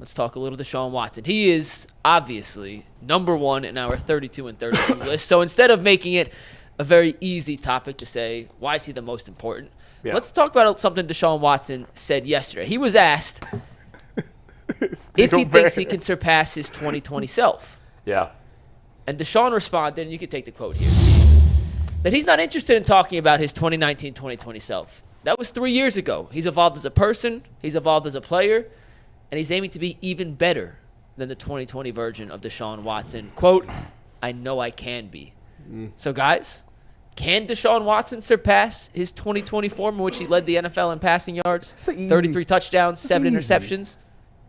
Let's talk a little Deshaun Watson. He is obviously number one in our 32 and 32 list. So instead of making it a very easy topic to say, why is he the most important? Yeah. Let's talk about something Deshaun Watson said yesterday. He was asked if he thinks he can surpass his 2020 self. Yeah. And Deshaun responded, and you can take the quote here, that he's not interested in talking about his 2019-2020 self. That was 3 years ago. He's evolved as a person, he's evolved as a player, and he's aiming to be even better than the 2020 version of Deshaun Watson. Quote, I know I can be. So, guys, can Deshaun Watson surpass his 2020 form in which he led the NFL in passing yards? 33 touchdowns, 7 interceptions.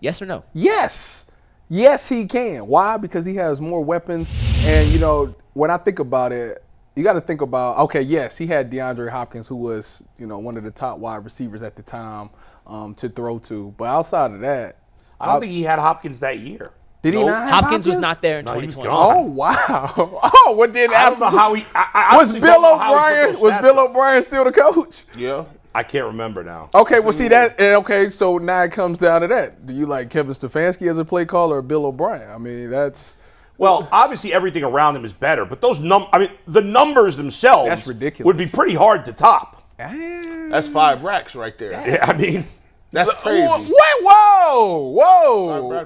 Yes or no? Yes. Yes, he can. Why? Because he has more weapons. And, you know, when I think about it, you got to think about, okay, yes, he had DeAndre Hopkins, who was, you know, one of the top wide receivers at the time to throw to. But outside of that, I don't think he had Hopkins that year. Did he not have Hopkins was not there in 2020. Oh, wow. Oh, what did I don't know how he was Bill O'Brien still the coach? Yeah. I can't remember now. Okay, well, see that. Okay, so now it comes down to that. Do you like Kevin Stefanski as a play caller or Bill O'Brien? I mean, that's. Well, obviously everything around him is better, but those the numbers themselves that's ridiculous. Would be pretty hard to top. That's 5 racks right there. Yeah, I mean, that's crazy. Whoa!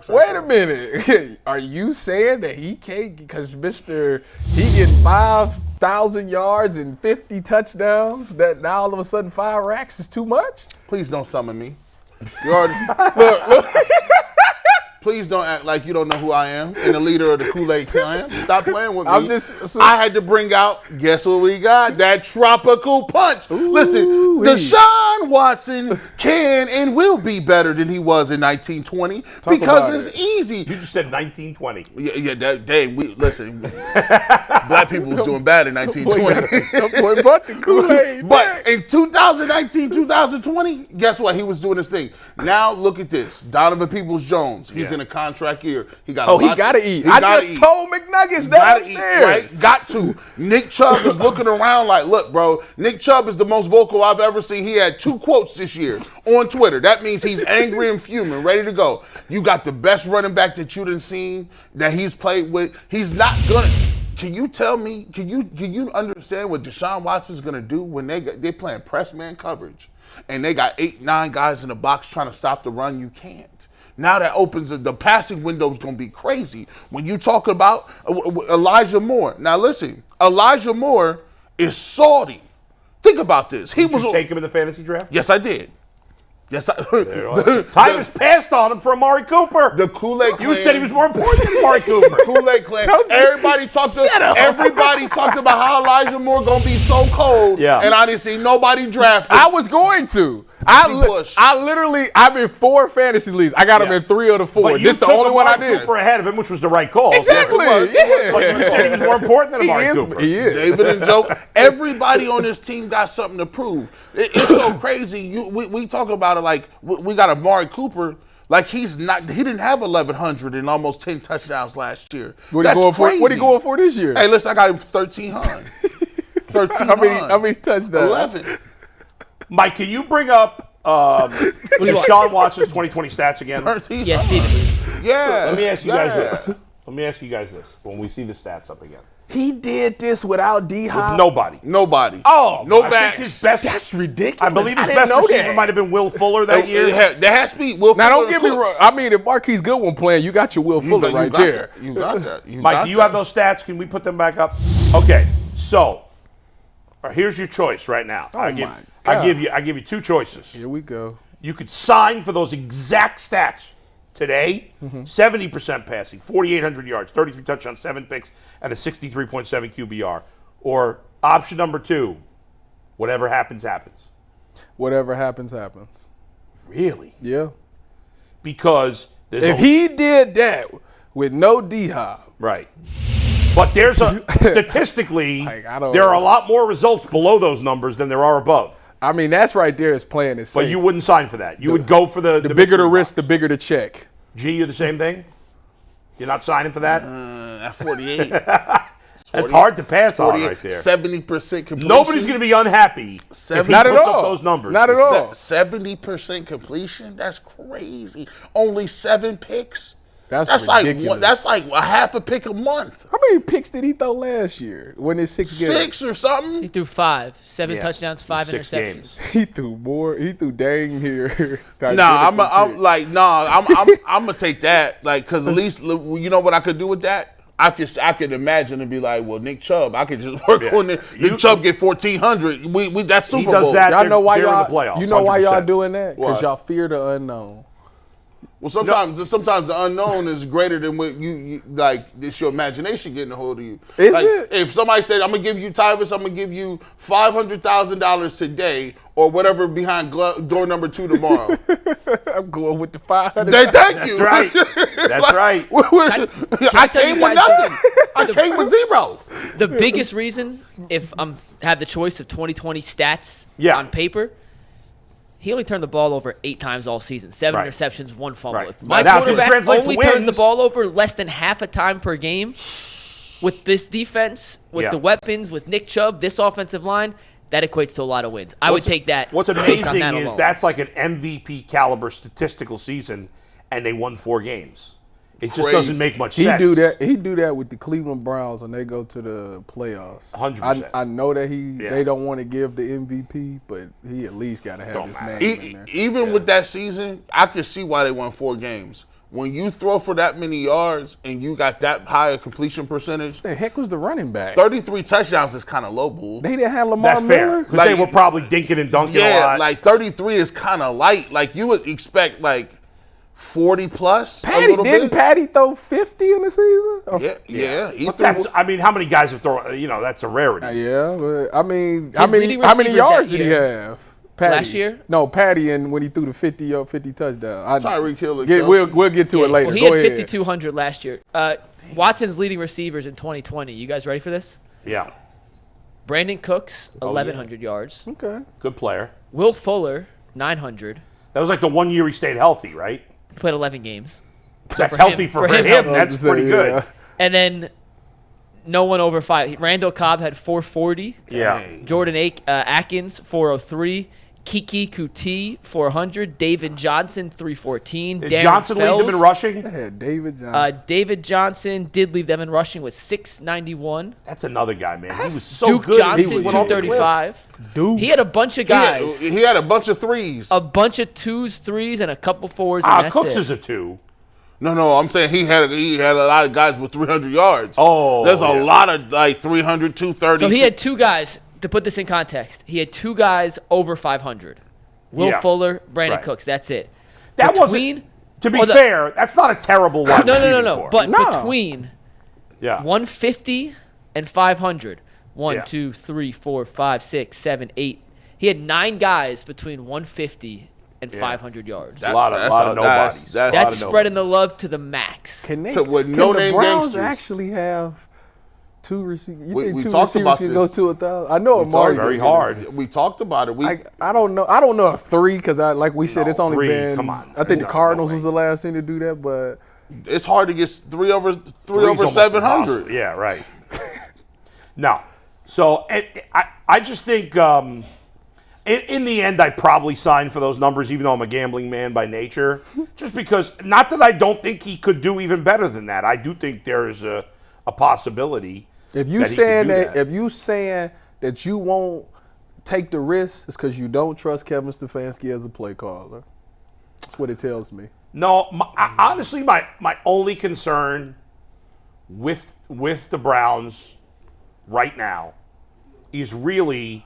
Wait a minute. Are you saying that he can't because he getting 5,000 yards and 50 touchdowns? That now all of a sudden 5 racks is too much? Please don't summon me. You already look. Please don't act like you don't know who I am and the leader of the Kool-Aid Clan. Stop playing with me. I had to bring out, guess what we got? That tropical punch. Listen, Deshaun Watson can and will be better than he was in 1920 because it's easy. You just said 1920. Listen, black people was doing bad in 1920. That boy brought the Kool-Aid. But in 2019, 2020, guess what? He was doing his thing. Now look at this. Donovan Peoples-Jones. He's in a contract year. He got to eat. I just told McNuggets that upstairs. Right? Got to. Nick Chubb is looking around like, look, bro, Nick Chubb is the most vocal I've ever seen. He had 2 quotes this year on Twitter. That means he's angry and fuming, ready to go. You got the best running back that you done seen, that he's played with. He's not gonna. Can you tell me, can you understand what Deshaun Watson's gonna do when they're playing press man coverage and they got 8-9 guys in the box trying to stop the run? You can't. Now that opens the passing window is going to be crazy. When you talk about Elijah Moore. Now listen, Elijah Moore is salty. Think about this. Did you take him in the fantasy draft? Yes, I did. Yes, Tyvis passed on him for Amari Cooper. The Kool-Aid Clan. You said he was more important than Amari Cooper. Kool-Aid Clan. Everybody talked about how Elijah Moore going to be so cold. Yeah. And I didn't see nobody drafted. I was going to. I'm in 4 fantasy leagues. I got him in 3 of the 4. This is the only one I did. Cooper ahead of him, which was the right call. Exactly. Yeah. But you said he was more important than Amari Cooper. He is. David and Joe. Everybody on this team got something to prove. It's so crazy. We talk about it like we got Amari Cooper. Like he didn't have 1,100 and almost 10 touchdowns last year. What are you going for this year? Hey, listen, I got him 1,300. 1,300. How many touchdowns? 11. Mike, can you bring up Deshaun Watson's 2020 stats again? 13. Yes, Steve. Yeah. Let me ask you guys this. When we see the stats up again. He did this without D-Hop? With nobody. Oh, no backs. His best. That's ridiculous. I believe his best receiver might have been Will Fuller that year. That has to be Will Fuller. Now, don't get me wrong. I mean, if Marquise Goodwin playing, you got your Will Fuller right there. You got that. Mike, do you have those stats? Can we put them back up? Okay, so here's your choice right now. I give you 2 choices. Here we go. You could sign for those exact stats today. 70% passing, 4,800 yards, 33 touchdowns, 7 picks, and a 63.7 QBR. Or option number 2, whatever happens, happens. Whatever happens, happens. Really? Yeah. Because if he did that with no D-Hop. Right. But there's statistically, there are a lot more results below those numbers than there are above. I mean, that's right there is playing it safe. But you wouldn't sign for that. You would go for the bigger the risk, the bigger the check. G, you the same thing? You're not signing for that? At 48. It's hard to pass on right there. 70% completion. Nobody's going to be unhappy if he Not at puts all. up those numbers. Not at all. 70% completion? That's crazy. Only 7 picks? That's ridiculous. That's like a half a pick a month. How many picks did he throw last year? When it's 6 games? 6 or something? He threw 5, 7 Yeah. touchdowns, 5 6 interceptions. games. He threw more. He threw dang here. I'm gonna take that, like, cause at least you know what I could do with that. I could imagine and be like, well, Nick Chubb, I could just work on it. Nick Chubb get 1,400. We that's Super He Bowl. does that. Y'all know why they're in y'all? the playoffs, You know why y'all 100%. doing that? Because What? y'all fear the unknown. Well, sometimes the unknown is greater than what you like. It's your imagination getting a hold of you. Is Like, it? If somebody said, "I'm gonna give you Tyvis, I'm gonna give you $500,000 today, or whatever behind door number 2 tomorrow," I'm going with the 500. thank you. That's right. That's right. I tell you came with guys nothing. I came with 0. The biggest reason, if I'm have the choice of 2020 stats Yeah. on paper, he only turned the ball over 8 times all season. 7 Right. interceptions, 1 fumble. Right. If my Now, it can quarterback translate to only turns the wins. ball over less than half a time per game, with this defense, with Yeah. the weapons, with Nick Chubb, this offensive line, that equates to a lot of wins. I would take that. What's based on amazing that is alone. that's like an MVP caliber statistical season, and they won 4 games. It just Crazy. doesn't make much He sense. do that. He do that with the Cleveland Browns when they go to the playoffs. 100%. I know that Yeah. they don't want to give the MVP, but he at least got to have Don't his matter. name in there. Even with that season, I could see why they won 4 games. When you throw for that many yards and you got that high a completion percentage, The heck was the running back? 33 touchdowns is kind of low, bull. They didn't have Lamar That's fair. Miller. Because Like- they were probably dinking and dunking a Yeah, lot. like 33 is kind of light. Like you would expect like 40 plus. Patty a little didn't bit. Patty throw 50 in the season? Or- Yeah. He But threw- that's, I mean, how many guys have thrown, that's a rarity. Yeah, but I mean, His leading how many receivers yards that did he year. have? Patty. Last year? No, Patty, and when he threw the 50 touchdown. Tyreek Hill. We'll get to it later. Well, he Go had ahead. 5,200 last year. Watson's leading receivers in 2020. You guys ready for this? Yeah. Brandon Cooks, Oh, 1,100 yards. Okay. Good player. Will Fuller, 900. That was like the 1 year he stayed healthy, right? He played 11 games. That's for him- healthy for for him, him. healthy. That's pretty good. And then no one over 5. Randall Cobb had 440. Yeah. Jordan Atkins, 403. Kiki Kuti, 400. David Johnson, 314. Did Darren Johnson lead them in Fells, rushing? I had David Johnson. David Johnson did lead them in rushing with 691. That's another guy, man. He was so Duke good. Johnson, He went off the cliff. 235. Dude. He had a bunch of guys. He had a bunch of threes. A bunch of 2s, 3s, and a couple 4s. And that's Cooks it. is a 2. No, I'm saying he had a lot of guys with 300 yards. Oh, there's a yeah. lot of like 300, 230. So he had 2 guys, to put this in context, he had 2 guys over 500. Will Yeah. Fuller, Brandon Right. Cooks. That's it. That Between- wasn't, to be Oh, the- fair, that's not a terrible wide No. receiving core. But No. between yeah. 150 and 500, one, Yeah. 2, 3, 4, 5, 6, 7, 8. He had 9 guys between 150 and 500 yards. a lot of nobodies. that's- That's spreading the love to the max. Can they? So with can no-name the Browns gangsters. actually have 2 receivers? You We think 2 talked receivers about can this. go to 1,000? I know Amari. very can. hard. We talked about it. I don't know. I don't know if 3 because like we said, No, it's only 3, been. come on. I think No, the Cardinals no way. was the last thing to do that, but It's hard to get 3 over Three's almost 700. impossible. Yeah, right. No. So I just think in the end, I'd probably sign for those numbers, even though I'm a gambling man by nature. Just because, not that I don't think he could do even better than that. I do think there is a possibility. if you that he could saying do that, if you saying that you won't take the risk, it's because you don't trust Kevin Stefanski as a play caller. That's what it tells me. No, honestly, my only concern with the Browns right now is really,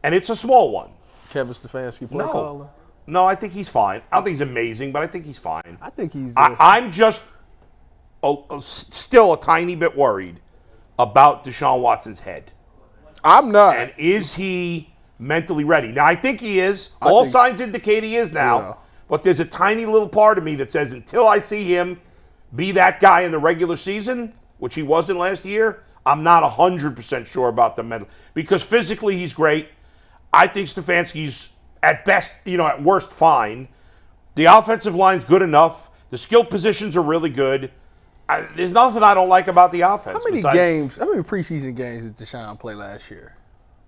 and it's a small one. Kevin Stefanski play caller. No, I think he's fine. I don't think he's amazing, but I think he's fine. I think he's. I'm just still a tiny bit worried about Deshaun Watson's head. I'm not. And is he mentally ready? Now, I think he is. All think- signs indicate he is now. Yeah. But there's a tiny little part of me that says until I see him be that guy in the regular season, which he wasn't last year, I'm not 100% sure about the mental. Because physically he's great. I think Stefanski's at best, at worst, fine. The offensive line's good enough. The skill positions are really good. There's nothing I don't like about the offense. How many preseason games did Deshaun play last year?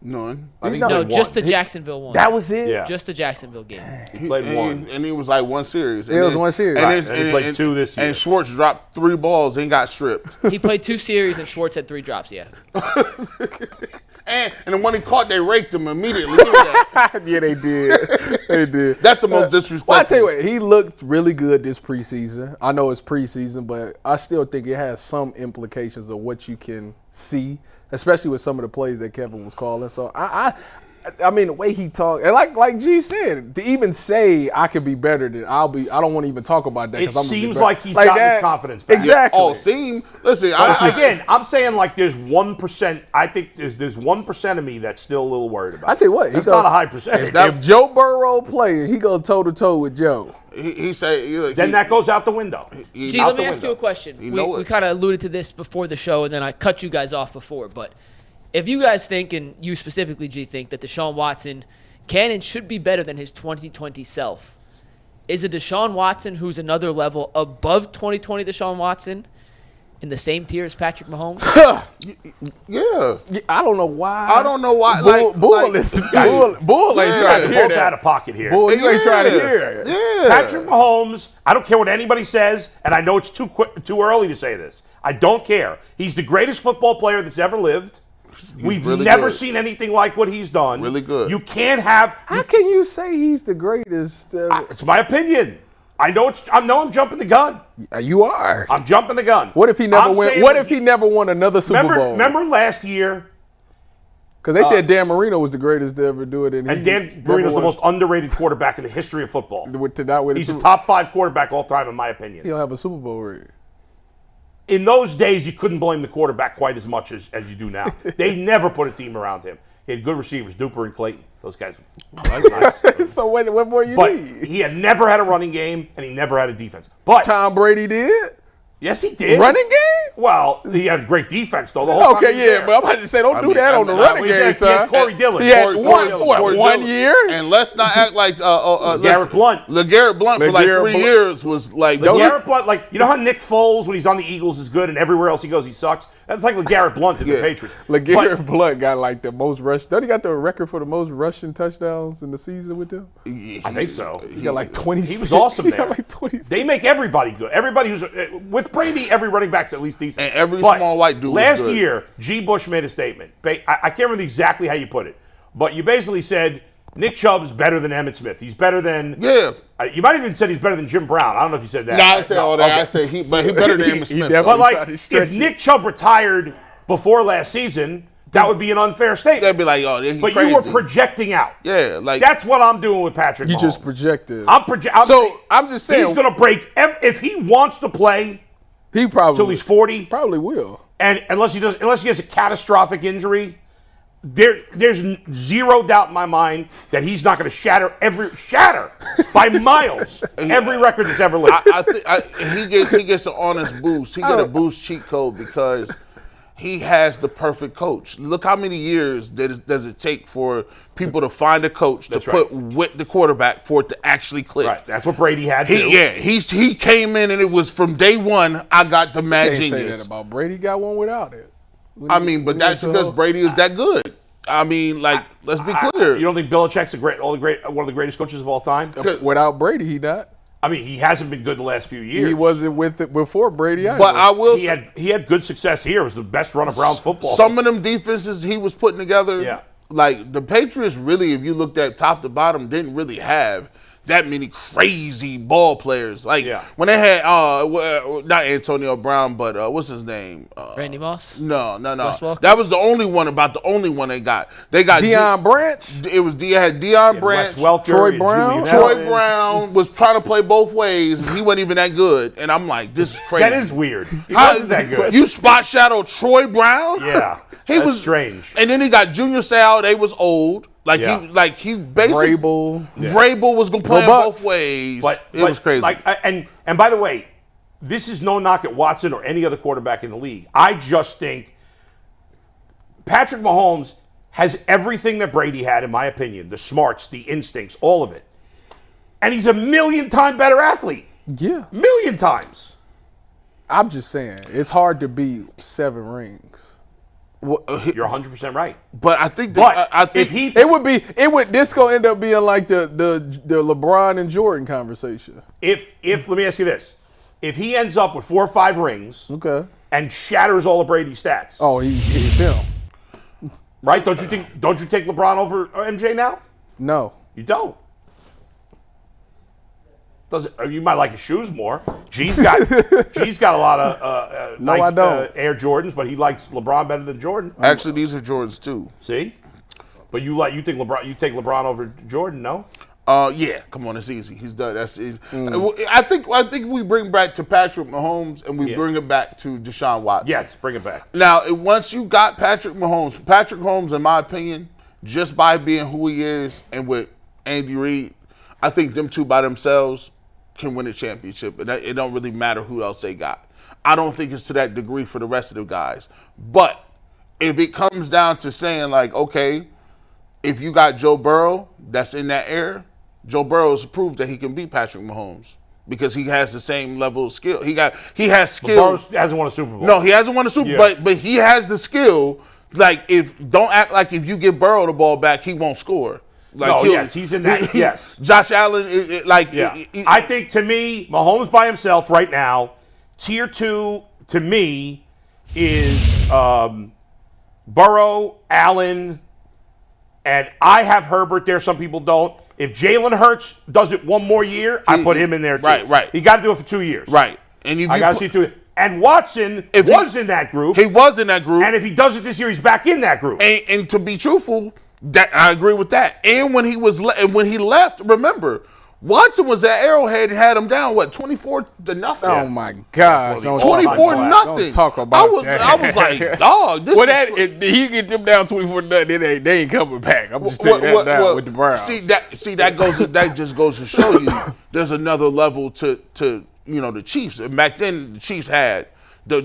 None. I think No, he just the played one. Jacksonville one. That was it? Yeah. Just the Jacksonville game. He played one. And it was like one series. It was one series. Right. And he played 2 this year. And Schwartz dropped 3 balls and got stripped. He played 2 series and Schwartz had 3 drops. Yeah. And the one he caught, they raked him immediately. Look at that. Yeah, they did. They did. That's the most disrespectful. Well, I tell you what, he looked really good this preseason. I know it's preseason, but I still think it has some implications of what you can see, especially with some of the plays that Kevin was calling. So I mean, the way he talked, and like G said, to even say I could be better than I don't want to even talk about that. It I'm seems like he's got his confidence back. Exactly. Listen, Again, I'm saying like there's 1%. I think there's 1% of me that's still a little worried about. I tell you what, that's not a high percentage. If Joe Burrow play, he go toe to toe with Joe. he said, Then that goes out the window. G, let me ask you a question. know We it. kind of alluded to this before the show, and then I cut you guys off before. But if you guys think, and you specifically, G, think that Deshaun Watson can and should be better than his 2020 self, is a Deshaun Watson who's another level above 2020 Deshaun Watson in the same tier as Patrick Mahomes? Yeah. I don't know why. I don't know why. Bull ain't trying to hear Both that. out of pocket here. Bull, you ain't trying to hear it. Yeah. Patrick Mahomes, I don't care what anybody says, and I know it's too early to say this. I don't care. He's the greatest football player that's ever lived. We've really never good. seen anything like what he's done. Really good. You can't have. How can you say he's the greatest? It's my opinion. I know I'm jumping the gun. You are. I'm jumping the gun. What if he never I'm win? saying What that if he never won another Super Bowl? Remember last year? Because they said Dan Marino was the greatest to ever do it, and Dan Marino's the most underrated quarterback in the history of football. He's a top 5 quarterback all time, in my opinion. He'll have a Super Bowl ring. In those days, you couldn't blame the quarterback quite as much as you do now. They never put a team around him. He had good receivers, Duper and Clayton. Those guys. Nice. So what more you But need? he had never had a running game, and he never had a defense. But Tom Brady did yes, he did. running game. Well, he had great defense though. The whole time he was there. But I'm about to say, don't do that on the running he game, had son. Corey Dillon. He had Corey Dillon. one Dillon. year. And let's not act like LeGarrette Blunt. LeGarrette Blunt for like LeGarrette 3 Blunt. years was like LeGarrette Blunt, like, you know how Nick Foles, when he's on the Eagles, is good, and everywhere else he goes, he sucks? That's like LeGarrette Blunt in the Patriots. LeGarrette Blunt got like the most rush. Don't he got the record for the most rushing touchdowns in the season with them? I think so. He got like 26. He was awesome He there. got like 26. They make everybody good. Everybody who's with Brady, every running back's at least decent. And every But small white dude was Last good. year, G. Bush made a statement. I can't remember exactly how you put it, but you basically said Nick Chubb's better than Emmitt Smith. He's better than. Yeah. You might have even said he's better than Jim Brown. I don't know if you said that. No, I said all that. Okay. I said he better than Emmitt Smith. definitely- But like, tried to stretch if it. Nick Chubb retired before last season, that would be an unfair statement. They'd be like, oh, he's But crazy. you were projecting out. Yeah, like That's what I'm doing with Patrick You Mahomes. just projected. I'm just saying he's going to break if he wants to play he probably till he's 40, probably will. and unless he has a catastrophic injury, there's zero doubt in my mind that he's not going to shatter by miles every record that's ever lived. I think he gets an honest boost. He get a boost cheat code because he has the perfect coach. Look how many years does it take for people to find a coach to put with the quarterback for it to actually click. Right, that's what Brady had to do. He came in and it was from day one. I got the mad Can't say genius. that about Brady. Got one without it. I mean, but that's because Brady is that good. I mean, like, let's be clear. You don't think Belichick's one of the greatest coaches of all time? Without Brady, he not. I mean, he hasn't been good the last few years. He wasn't with it before Brady. Either. But I will He say, had good success here. It was the best run of Browns football. some of them defenses he was putting together, Yeah. like the Patriots really, if you looked at top to bottom, didn't really have that many crazy ball players. Like when they had not Antonio Brown, but what's his name? Randy Moss? No. Wes Welker? That was the only one they got. They got Deion Branch. It was had Deion Branch. Wes Welker, Troy and Brown? Julian Troy Edelman. Brown was trying to play both ways. And he wasn't even that good. And I'm like, this is crazy. That is weird. He wasn't that good. You spot shadow Troy Brown? Yeah. He That's was strange. And then he got Junior Sal. They was old. He basically Vrabel was gonna play both ways. But it was crazy. And by the way, this is no knock at Watson or any other quarterback in the league. I just think Patrick Mahomes has everything that Brady had, in my opinion. The smarts, the instincts, all of it. And he's a million times better athlete. Yeah. Million times. I'm just saying, it's hard to beat 7 rings. Well, You're 100% right. but I think But I think This gonna end up being like the LeBron and Jordan conversation. if let me ask you this. If he ends up with 4 or 5 rings Okay. and shatters all of Brady's stats, Oh, he's him. right? Don't you take LeBron over MJ now? No. You don't. You might like his shoes more. G's got a lot of No, I don't. Air Jordans, but he likes LeBron better than Jordan. actually these are Jordans too. See, but you take LeBron over Jordan, no? Yeah, come on, it's easy. He's done. That's easy. I think we bring back to Patrick Mahomes and we bring it back to Deshaun Watson. Yes, bring it back. Now, once you got Patrick Mahomes, in my opinion, just by being who he is and with Andy Reid, I think them two by themselves can win a championship. And it don't really matter who else they got. I don't think it's to that degree for the rest of the guys. But if it comes down to saying like, okay, if you got Joe Burrow that's in that era, Joe Burrow has proved that he can beat Patrick Mahomes because he has the same level of skill. He has skill. Burrow hasn't won a Super Bowl. No, he hasn't won a Super Bowl, but he has the skill. Like, don't act like if you give Burrow the ball back, he won't score. Like, No, yes, he's in that. Yes. Josh Allen, I think to me, Mahomes by himself right now, tier 2 to me is Burrow, Allen, and I have Herbert there. Some people don't. If Jalen Hurts does it one more year, I put him in there too. Right. He got to do it for 2 years. Right. And I got to see it 2 years. And Watson was in that group. He was in that group. And if he does it this year, he's back in that group. And to be truthful, that I agree with that. And when he left, remember, Watson was at Arrowhead and had him down, 24-0? Oh my gosh! 24-0. Don't talk about that. I was like, dog. If he get them down 24-0, they ain't coming back. I'm just telling that now with the Browns. That just goes to show you there's another level to the Chiefs. And back then the Chiefs had the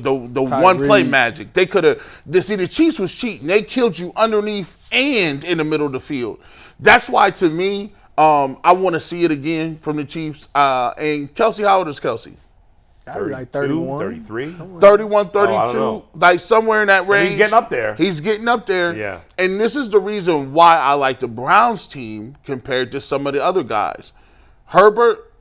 one play magic. They could have. The Chiefs was cheating. They killed you underneath and in the middle of the field. That's why to me. I want to see it again from the Chiefs. And Kelsey, how old is Kelsey? Like 31, 33? 31, 32, I don't know. like somewhere in that range. And he's getting up there. Yeah. And this is the reason why I like the Browns team compared to some of the other guys. Herbert,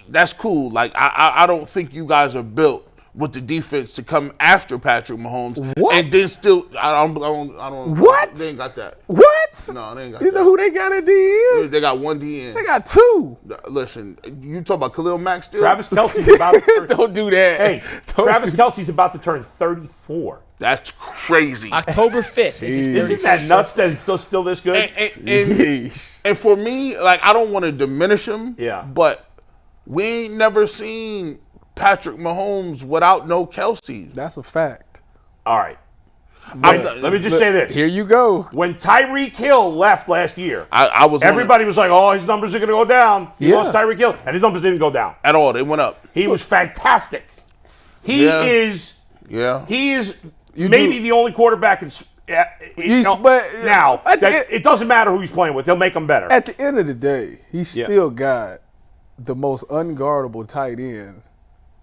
that's cool. Like I don't think you guys are built with the defense to come after Patrick Mahomes. What? And then still, I don't. What? They ain't got that. What? No, they ain't got You that. know who they got at the end? They got one DN. They got 2. Listen, you talk about Khalil Mack still? Travis Kelce's about to turn, Don't do that. Hey, Travis Kelce's about to turn 34. That's crazy. October 5th. Isn't that nuts that he's still this good? And for me, like, I don't want to diminish him. Yeah. But we ain't never seen Patrick Mahomes without no Kelce. That's a fact. All right. Let me just say this. Here you go. When Tyreek Hill left last year, everybody was like, oh, his numbers are going to go down. He lost Tyreek Hill, and his numbers didn't go down. At all. They went up. He was fantastic. He is maybe the only quarterback it doesn't matter who he's playing with. They'll make him better. At the end of the day, he still got the most unguardable tight end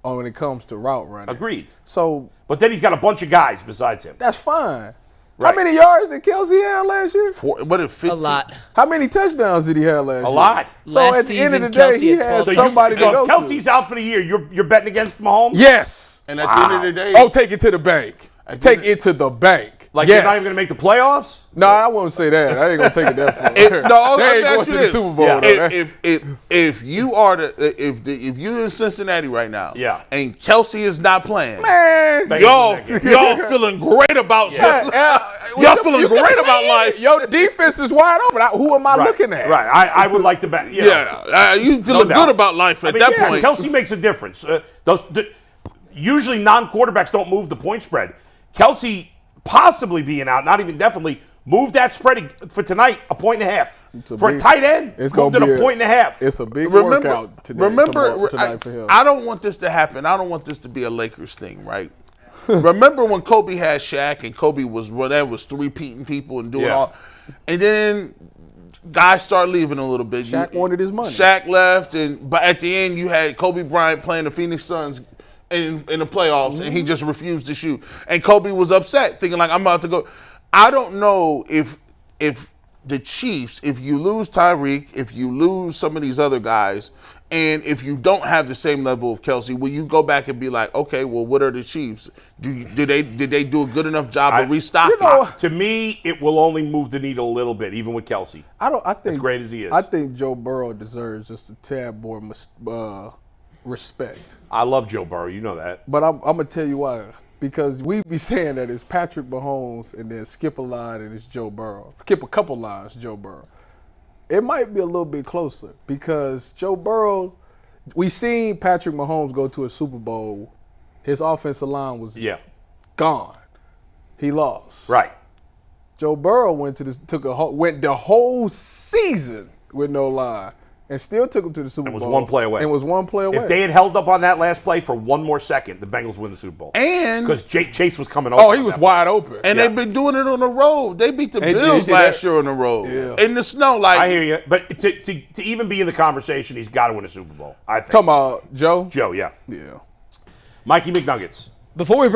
when it comes to route running. Agreed. So, but then he's got a bunch of guys besides him. That's fine. Right. How many yards did Kelce have last year? 15? A lot. How many touchdowns did he have last year? A lot. So Last at the end of the season, day, he Kelce had has 12. somebody to go if Kelce's out for the year, you're betting against Mahomes? Yes. And at the end of the day. Oh, take it to the bank. Take it to the bank. Like yes. you're not even going to make the playoffs? No, I won't say that. I ain't gonna take it that far. They ain't going to the Super Bowl. Yeah. If you are if you're in Cincinnati right now, and Kelce is not playing, Man, y'all feeling great about y'all feeling great about life. Your defense is wide open. Who am I looking at? Right. I would like to bet. You feeling good about life at that point. Kelce makes a difference. Usually non-quarterbacks don't move the point spread. Kelce possibly being out, not even definitely, moved that spread for tonight 1.5 For a tight end, it's going to be 1.5. It's a big workout today. Tonight for him. I don't want this to happen. I don't want this to be a Lakers thing, right? Remember when Kobe had Shaq and Kobe was three-peating people and doing all, and then guys start leaving a little bit. Shaq wanted his money. Shaq left, but at the end you had Kobe Bryant playing the Phoenix Suns in the playoffs, and he just refused to shoot. And Kobe was upset, thinking like, I'm about to go. I don't know if the Chiefs, if you lose Tyreek, if you lose some of these other guys, and if you don't have the same level of Kelsey, will you go back and be like, okay, well, what are the Chiefs? Did they do a good enough job of restocking? To me, it will only move the needle a little bit, even with Kelsey. I think as great as he is. I think Joe Burrow deserves just a tad more respect. I love Joe Burrow, you know that. But I'm gonna tell you why. Because we be saying that it's Patrick Mahomes and then skip a line and it's Joe Burrow. Skip a couple lines, Joe Burrow. It might be a little bit closer because Joe Burrow, we seen Patrick Mahomes go to a Super Bowl. His offensive line was gone. He lost. Right. Joe Burrow went the whole season with no line. And still took him to the Super Bowl. And was one play away. And was one play away. If they had held up on that last play for one more second, the Bengals win the Super Bowl. And because Chase was coming over. Oh, he was wide open. And they've been doing it on the road. They beat the Bills last year on the road. Yeah. In the snow. Like, I hear you. But to even be in the conversation, he's got to win a Super Bowl, I think. Talking about Joe? Joe, yeah. Yeah. Mikey McNuggets. Before we